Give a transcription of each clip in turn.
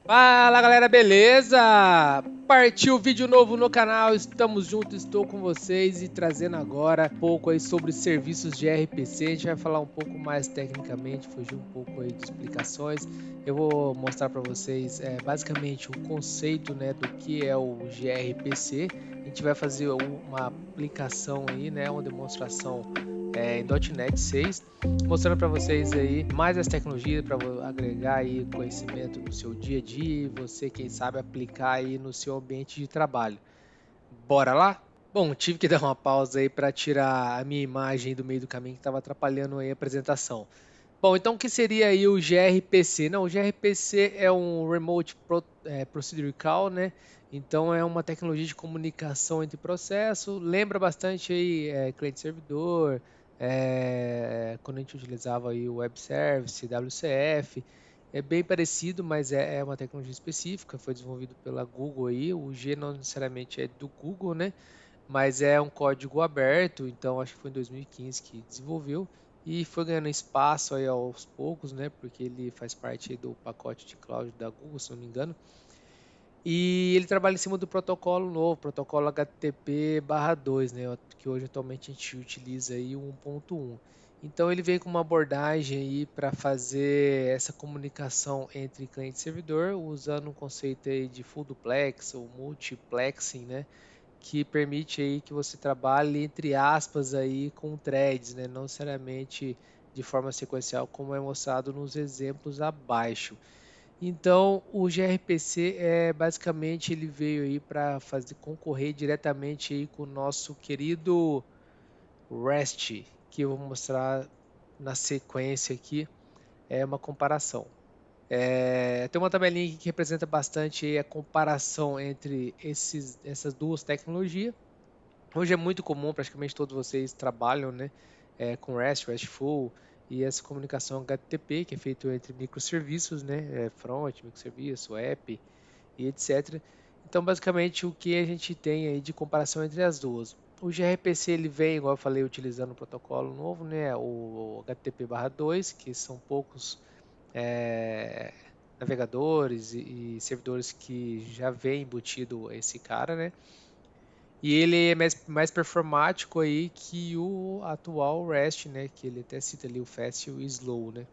Fala galera, beleza? Partiu vídeo novo no canal, estamos juntos, estou com vocês e trazendo agora um pouco aí sobre serviços de RPC. A gente vai falar um pouco mais tecnicamente, fugir um pouco aí de explicações. Eu vou mostrar para vocês basicamente o conceito, né, do que é o gRPC. A gente vai fazer uma aplicação aí, né, uma demonstração em .NET 6, mostrando para vocês aí mais as tecnologias para agregar aí conhecimento no seu dia a dia e você, quem sabe, aplicar aí no seu ambiente de trabalho. Bora lá? Bom, tive que dar uma pausa aí para tirar a minha imagem do meio do caminho que estava atrapalhando aí a apresentação. Bom, então o que seria aí o gRPC? Não, o gRPC é um Procedure Call, né? Então é uma tecnologia de comunicação entre processos, lembra bastante aí cliente-servidor, quando a gente utilizava aí o Web Service, WCF, é bem parecido, mas é uma tecnologia específica, foi desenvolvido pela Google aí, o G não necessariamente é do Google, né? Mas é um código aberto, então acho que foi em 2015 que desenvolveu e foi ganhando espaço aí aos poucos, né? Porque ele faz parte aí do pacote de cloud da Google, se não me engano. E ele trabalha em cima do protocolo novo, protocolo HTTP/2, né? Que hoje atualmente a gente utiliza aí o 1.1. Então ele vem com uma abordagem aí para fazer essa comunicação entre cliente e servidor, usando um conceito aí de full duplex ou multiplexing, né? Que permite aí que você trabalhe entre aspas aí com threads, né? Não necessariamente de forma sequencial, como é mostrado nos exemplos abaixo. Então, o gRPC é basicamente ele veio aí para fazer concorrer diretamente aí com o nosso querido REST, que eu vou mostrar na sequência aqui, é uma comparação. Tem uma tabelinha aqui que representa bastante aí a comparação entre essas duas tecnologias. Hoje é muito comum, praticamente todos vocês trabalham, né, com REST, RESTful e essa comunicação HTTP, que é feito entre microserviços, né, front, microserviço, app e etc. Então, basicamente, o que a gente tem aí de comparação entre as duas? O gRPC ele vem, igual eu falei, utilizando o protocolo novo, né, o HTTP/2, que são poucos é, navegadores e servidores que já vem embutido esse cara, né? E ele é mais performático aí que o atual REST, né? Que ele até cita ali o fast e o slow, né?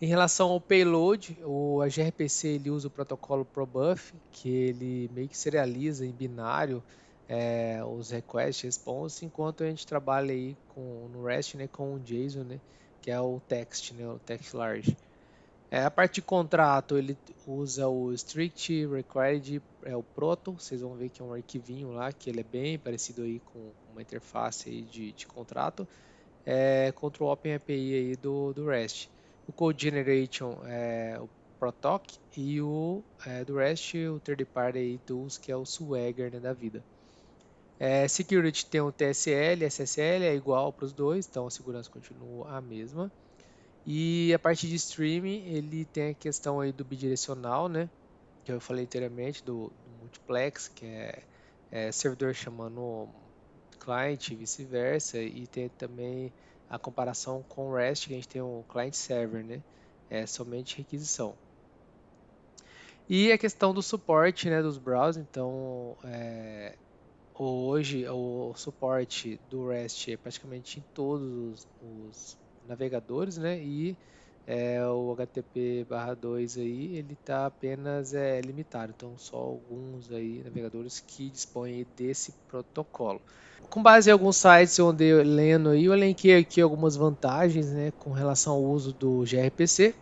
Em relação ao payload, o gRPC ele usa o protocolo ProBuf, que ele meio que serializa em binário os request response, enquanto a gente trabalha aí no REST, né, com o JSON, né, que é o text, né, o text large. A parte de contrato, ele usa o Strict Required, o Proto, vocês vão ver que é um arquivinho lá, que ele é bem parecido aí com uma interface aí de contrato, contra o OpenAPI aí do REST. O Code Generation é o Protoc e do REST, o Third Party aí Tools, que é o Swagger, né, da vida. Security tem o TSL, SSL, é igual para os dois, então a segurança continua a mesma. E a parte de streaming, ele tem a questão aí do bidirecional, né? Que eu falei anteriormente, do multiplex, que é servidor chamando client e vice-versa. E tem também a comparação com o REST, que a gente tem o client-server, né? É somente requisição. E a questão do suporte, né, dos browsers. Então, hoje o suporte do REST é praticamente em todos os navegadores, né? E o HTTP/2 aí ele está apenas limitado, então só alguns aí navegadores que dispõem desse protocolo. Com base em alguns sites onde eu lendo aí, eu elenquei aqui algumas vantagens, né, com relação ao uso do gRPC.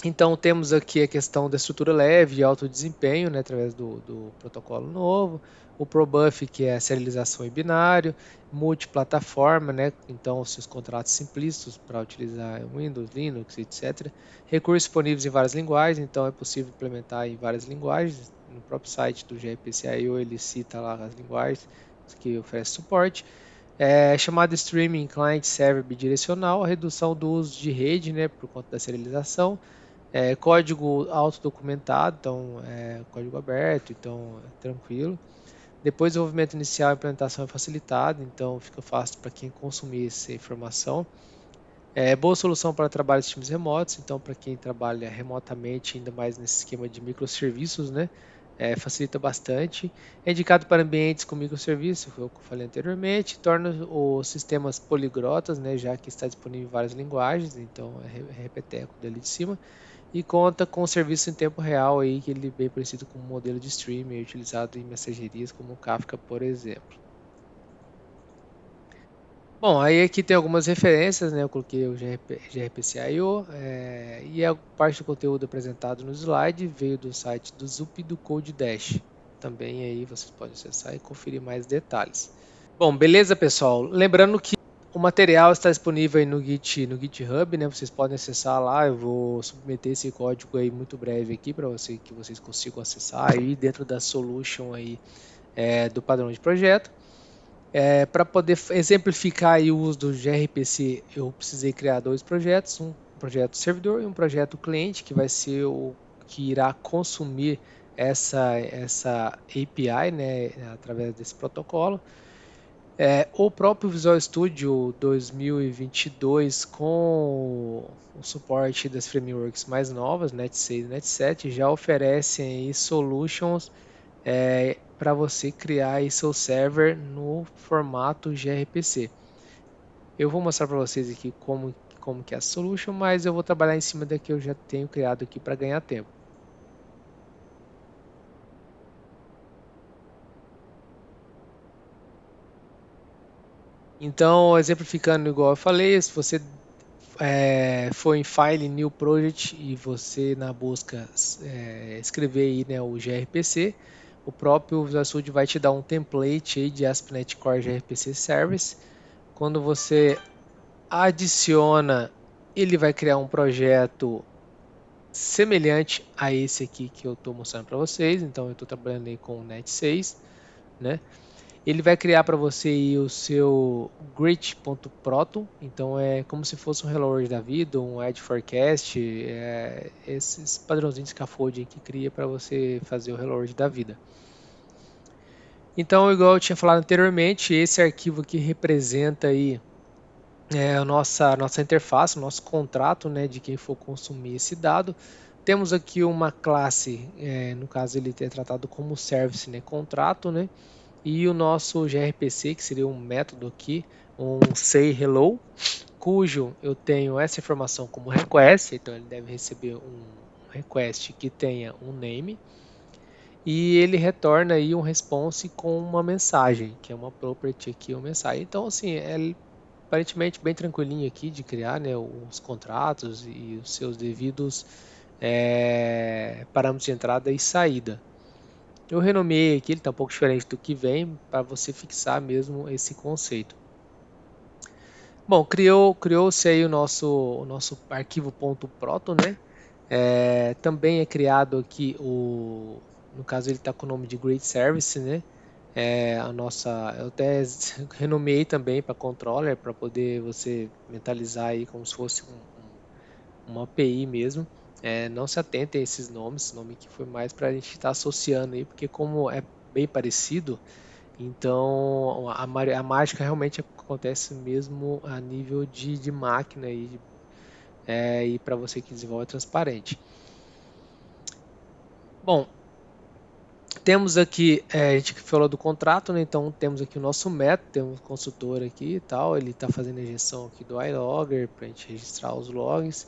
Então temos aqui a questão da estrutura leve e alto desempenho, né, através do protocolo novo, o ProBuf, que é a serialização em binário, multiplataforma, né, então seus contratos simplícitos para utilizar Windows, Linux, etc. Recursos disponíveis em várias linguagens, então é possível implementar em várias linguagens. No próprio site do gRPC.io ele cita lá as linguagens que oferece suporte. Chamada streaming client server bidirecional, a redução do uso de rede, né, por conta da serialização, código autodocumentado, então código aberto, então é tranquilo. Depois, o desenvolvimento inicial e implementação é facilitado, então fica fácil para quem consumir essa informação. É boa solução para trabalhos em times remotos, então para quem trabalha remotamente, ainda mais nesse esquema de microserviços, né? Facilita bastante. É indicado para ambientes com microserviços, foi o que eu falei anteriormente, torna os sistemas poliglotas, né? Já que está disponível em várias linguagens, então é repeteco dali de cima, e conta com serviço em tempo real aí, que ele é bem parecido com um modelo de streaming utilizado em mensagerias como o Kafka, por exemplo. Bom, aí aqui tem algumas referências, né? Eu coloquei o gRPC.io, e a parte do conteúdo apresentado no slide veio do site do Zup e do Code Dash. Também aí vocês podem acessar e conferir mais detalhes. Bom, beleza, pessoal? Lembrando que o material está disponível aí no GitHub, né? Vocês podem acessar lá. Eu vou submeter esse código aí muito breve aqui para que vocês consigam acessar aí dentro da solution aí do padrão de projeto. Para poder exemplificar aí o uso do gRPC, eu precisei criar dois projetos, um projeto servidor e um projeto cliente, que vai ser o que irá consumir essa API, né, através desse protocolo. O próprio Visual Studio 2022, com o suporte das frameworks mais novas, Net 6 e Net 7, já oferecem aí solutions para você criar aí seu server no formato gRPC. Eu vou mostrar para vocês aqui como que é a solution, mas eu vou trabalhar em cima da que eu já tenho criado aqui para ganhar tempo. Então, exemplificando igual eu falei, se você for em File, New Project e você na busca escrever aí, né, o gRPC, o próprio Visual Studio vai te dar um template aí de ASP.NET Core gRPC Service. Quando você adiciona, ele vai criar um projeto semelhante a esse aqui que eu estou mostrando para vocês. Então, eu estou trabalhando aí com o Net 6, né? Ele vai criar para você aí o seu grid.proto, então é como se fosse um Hello World da vida, um Edge Forecast, esses padrãozinhos de scaffolding que cria para você fazer o Hello World da vida. Então, igual eu tinha falado anteriormente, esse arquivo aqui representa aí a nossa interface, o nosso contrato, né, de quem for consumir esse dado. Temos aqui uma classe, no caso ele é tratado como service, né, contrato, né, e o nosso gRPC, que seria um método aqui, um say hello, cujo eu tenho essa informação como request, então ele deve receber um request que tenha um name, e ele retorna aí um response com uma mensagem, que é uma property aqui, uma mensagem. Então, assim, aparentemente bem tranquilinho aqui de criar, né, os contratos e os seus devidos parâmetros de entrada e saída. Eu renomeei aqui, ele está um pouco diferente do que vem, para você fixar mesmo esse conceito. Bom, criou-se aí o nosso arquivo.proto, né? Também é criado aqui no caso ele está com o nome de Grid Service, né? Eu até renomeei também para controller, para poder você mentalizar aí como se fosse uma API mesmo. Não se atentem a esses nomes, esse nome que foi mais para a gente estar associando aí, porque como é bem parecido, então a mágica realmente acontece mesmo a nível de máquina e para você que desenvolve é transparente. Bom, temos aqui, a gente falou do contrato, né? Então temos aqui o nosso método, temos um consultor aqui e tal, ele está fazendo a injeção aqui do iLogger para a gente registrar os logs.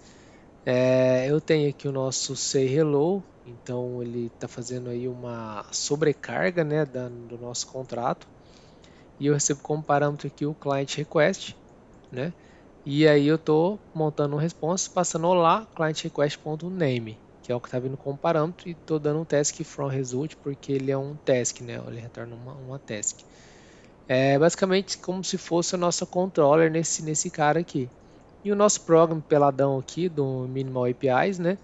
Eu tenho aqui o nosso say hello, então ele está fazendo aí uma sobrecarga, né, do nosso contrato, e eu recebo como parâmetro aqui o client request, né? E aí eu estou montando um response, passando olá, client request.name, que é o que está vindo como parâmetro, e estou dando um task from result, porque ele é um task, né? Ele retorna uma task. É basicamente como se fosse a nossa controller nesse cara aqui. E o nosso program peladão aqui do Minimal APIs, né?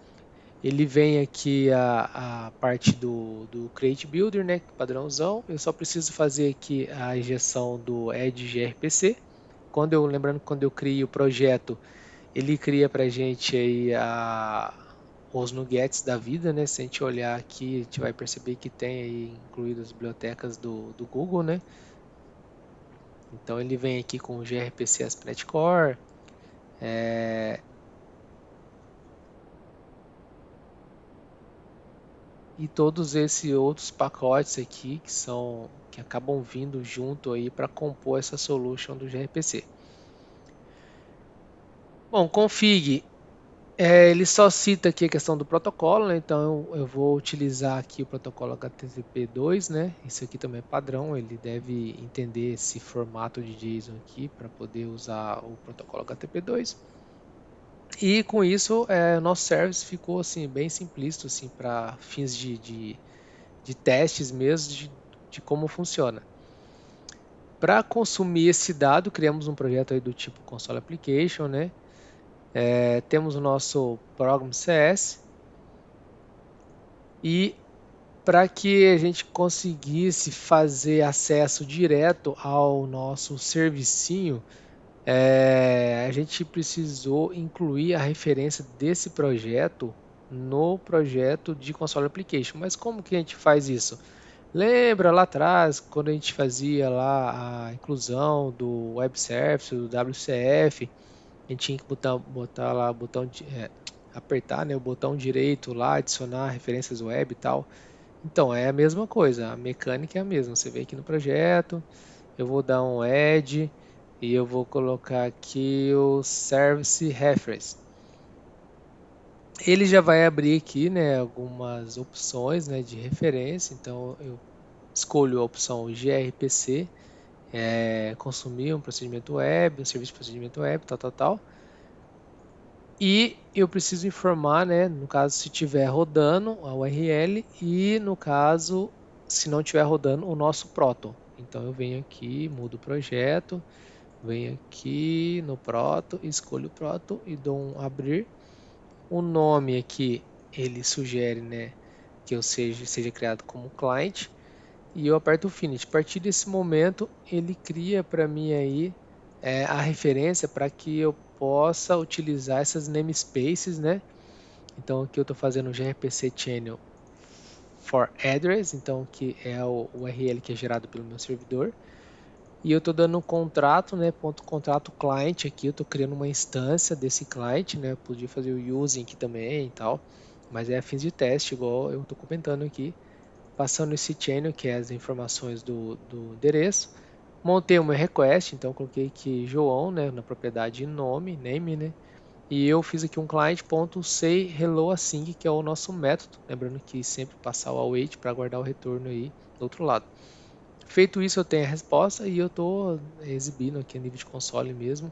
Ele vem aqui a parte do Create Builder, né? Padrãozão. Eu só preciso fazer aqui a injeção do Edge gRPC. Lembrando que quando eu crio o projeto, ele cria para a gente aí os nuggets da vida, né? Se a gente olhar aqui, a gente vai perceber que tem aí incluídas as bibliotecas do Google, né? Então ele vem aqui com o gRPC ASP.NET Core, E todos esses outros pacotes aqui que acabam vindo junto aí para compor essa solution do gRPC. Bom, config, ele só cita aqui a questão do protocolo, né? Então eu vou utilizar aqui o protocolo HTTP2, né? Isso aqui também é padrão, ele deve entender esse formato de JSON aqui para poder usar o protocolo HTTP2. E com isso, o nosso service ficou assim bem simplista assim para fins de testes mesmo de como funciona. Para consumir esse dado, criamos um projeto aí do tipo console application, né? Temos o nosso program CS e para que a gente conseguisse fazer acesso direto ao nosso servicinho, a gente precisou incluir a referência desse projeto no projeto de console application. Mas como que a gente faz isso? Lembra lá atrás, quando a gente fazia lá a inclusão do web service, do WCF, a gente tinha que botar lá apertar, né, o botão direito lá, adicionar referências web e tal. Então é a mesma coisa, a mecânica é a mesma. Você vem aqui no projeto, eu vou dar um add e eu vou colocar aqui o service reference. Ele já vai abrir aqui, né, algumas opções, né, de referência. Então eu escolho a opção gRPC, consumir um procedimento web, um serviço de procedimento web, tal. E eu preciso informar, né, no caso, se estiver rodando a URL e, no caso, se não estiver rodando o nosso Proton. Então eu venho aqui, mudo o projeto, venho aqui no Proton, escolho o Proton e dou um abrir. O nome aqui, ele sugere, né, que eu seja criado como cliente. E eu aperto o Finish. A partir desse momento, ele cria para mim aí a referência para que eu possa utilizar essas namespaces, né? Então aqui eu estou fazendo o gRPC Channel for Address, então que é o URL que é gerado pelo meu servidor. E eu estou dando um contrato, né? Ponto contrato client aqui, eu estou criando uma instância desse client, né? Eu podia fazer o using aqui também e tal, mas é a fins de teste, igual eu estou comentando aqui. Passando esse channel, que é as informações do endereço. Montei uma request, então coloquei aqui João, né, na propriedade name, né? E eu fiz aqui um client.sayHelloAsync, que é o nosso método. Lembrando que sempre passar o await para guardar o retorno aí do outro lado. Feito isso, eu tenho a resposta e eu estou exibindo aqui a nível de console mesmo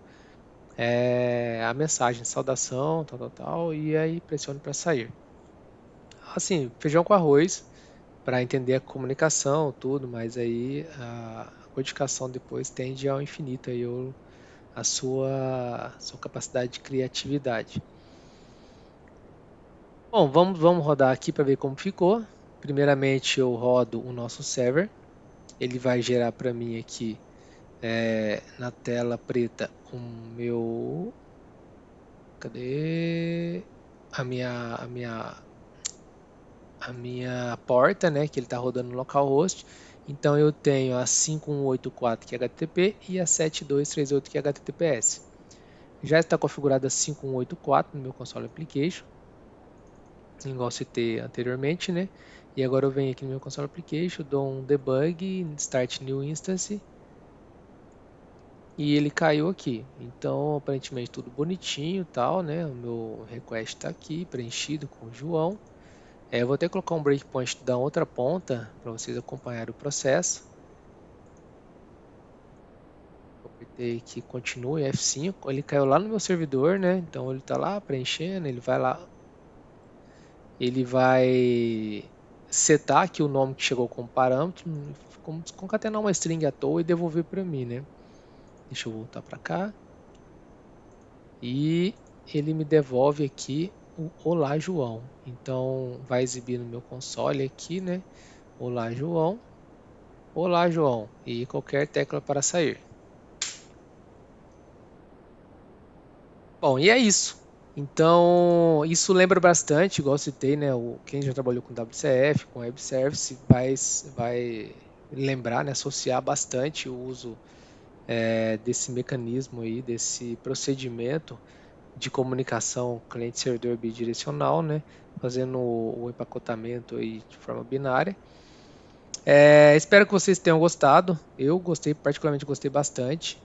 a mensagem, saudação, tal, e aí pressiono para sair. Assim, feijão com arroz, para entender a comunicação, tudo, mas aí a codificação depois tende ao infinito aí a sua capacidade de criatividade. Bom, vamos rodar aqui para ver como ficou. Primeiramente eu rodo o nosso server, ele vai gerar para mim aqui na tela preta o meu, cadê a minha porta, né, que ele está rodando no localhost. Então eu tenho a 5184 que é HTTP e a 7238 que é HTTPS. Já está configurada a 5184 no meu console application, igual citei anteriormente, né? E agora eu venho aqui no meu console application, dou um debug, start new instance e ele caiu aqui. Então aparentemente tudo bonitinho, tal, né? O meu request está aqui preenchido com o João. Eu vou até colocar um breakpoint da outra ponta para vocês acompanharem o processo. Eu apertei aqui continue F5, ele caiu lá no meu servidor, né? Então ele está lá preenchendo, ele vai lá, ele vai setar aqui o nome que chegou como parâmetro, concatenar uma string à toa e devolver para mim, né? Deixa eu voltar para cá. E ele me devolve aqui o Olá João. Então vai exibir no meu console aqui, né? Olá João. Olá, João, e qualquer tecla para sair. Bom, e é isso. Então, isso lembra bastante, igual eu citei, né? Quem já trabalhou com WCF, com Web Service, vai lembrar, né, associar bastante o uso desse mecanismo aí, desse procedimento de comunicação cliente-servidor bidirecional, né? Fazendo o empacotamento aí de forma binária. Espero que vocês tenham gostado. Eu gostei, particularmente gostei bastante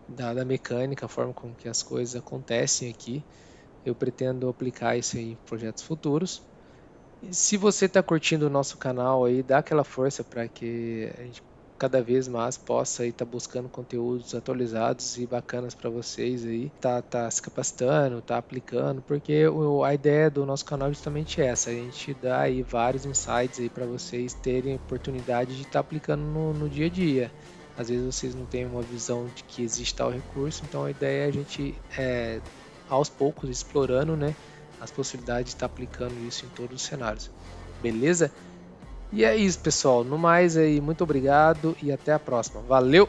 da mecânica, a forma com que as coisas acontecem aqui. Eu pretendo aplicar isso em projetos futuros. E se você está curtindo o nosso canal aí, dá aquela força para que a gente cada vez mais possa estar buscando conteúdos atualizados e bacanas para vocês aí, tá se capacitando, tá aplicando, porque a ideia do nosso canal é justamente essa, a gente dá aí vários insights aí para vocês terem a oportunidade de estar aplicando no dia a dia. Às vezes vocês não têm uma visão de que existe tal recurso, então a ideia é a gente aos poucos explorando, né, as possibilidades de estar aplicando isso em todos os cenários. Beleza? E é isso, pessoal. No mais aí, muito obrigado e até a próxima. Valeu!